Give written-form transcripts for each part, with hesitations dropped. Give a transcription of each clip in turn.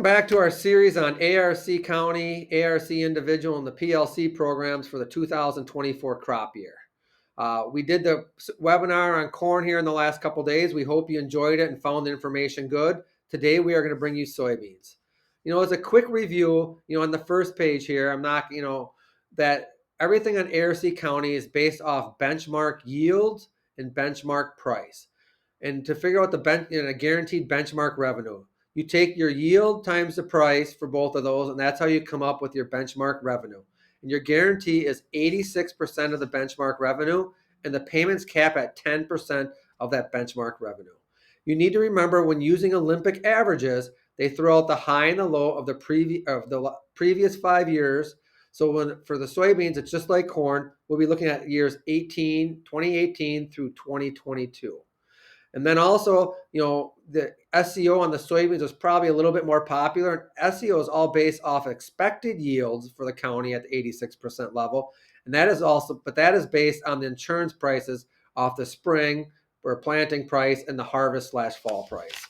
Back to our series on ARC County, ARC Individual, and the PLC programs for the 2024 crop year. We did the webinar on corn here in the last couple days. We hope you enjoyed it and found the information good. Today we are going to bring you soybeans. As a quick review, on the first page here, I'm not, that everything on ARC County is based off benchmark yields and benchmark price. And to figure out the guaranteed benchmark revenue, you take your yield times the price for both of those, and that's how you come up with your benchmark revenue. And your guarantee is 86% of the benchmark revenue, and the payments cap at 10% of that benchmark revenue. You need to remember when using Olympic averages, they throw out the high and the low of the previous 5 years. So for the soybeans, it's just like corn. We'll be looking at years 2018 through 2022. And then also, the SCO on the soybeans was probably a little bit more popular. SCO is all based off expected yields for the county at the 86% level. And that is based on the insurance prices off the spring or planting price and the harvest/fall price.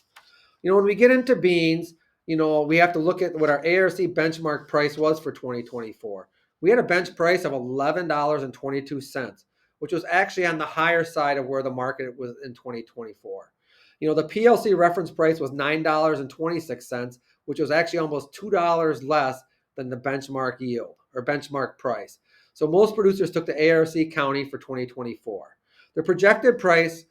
When we get into beans, we have to look at what our ARC benchmark price was for 2024. We had a bench price of $11.22. Which was actually on the higher side of where the market was in 2024. The PLC reference price was $9.26, which was actually almost $2 less than the benchmark yield or benchmark price. So most producers took the ARC County for 2024. The projected price,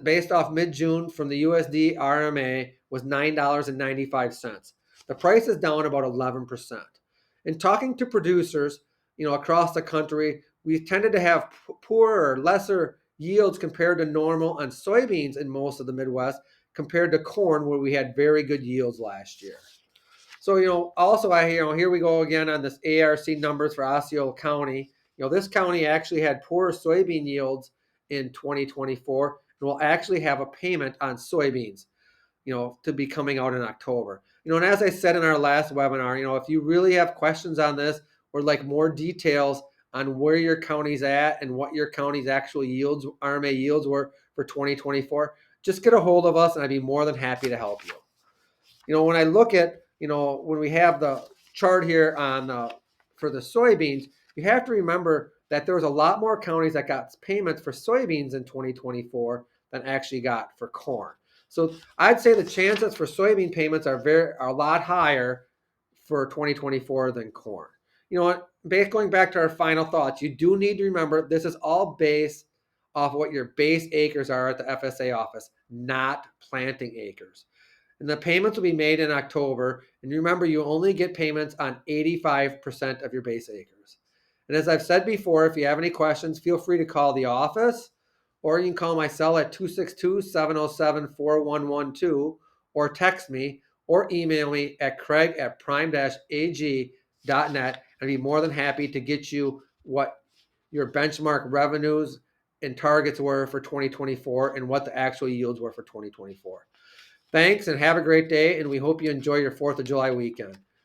based off mid-June from the USD RMA was $9.95. The price is down about 11%. In talking to producers, across the country, we tended to have poorer, lesser yields compared to normal on soybeans in most of the Midwest compared to corn, where we had very good yields last year. So, also here we go again on this ARC numbers for Osceola County. This county actually had poorer soybean yields in 2024 and will actually have a payment on soybeans, to be coming out in October. And as I said in our last webinar, if you really have questions on this or like more details on where your county's at and what your county's actual yields, RMA yields were for 2024, just get a hold of us and I'd be more than happy to help you. When I look at, when we have the chart here on for the soybeans, you have to remember that there was a lot more counties that got payments for soybeans in 2024 than actually got for corn. So I'd say the chances for soybean payments are a lot higher for 2024 than corn. Going back to our final thoughts, you do need to remember this is all based off what your base acres are at the FSA office, not planting acres. And the payments will be made in October. And remember, you only get payments on 85% of your base acres. And as I've said before, if you have any questions, feel free to call the office, or you can call my cell at 262-707-4112, or text me, or email me at craig@prime-ag.net. I'd be more than happy to get you what your benchmark revenues and targets were for 2024 and what the actual yields were for 2024. Thanks and have a great day, and we hope you enjoy your 4th of July weekend.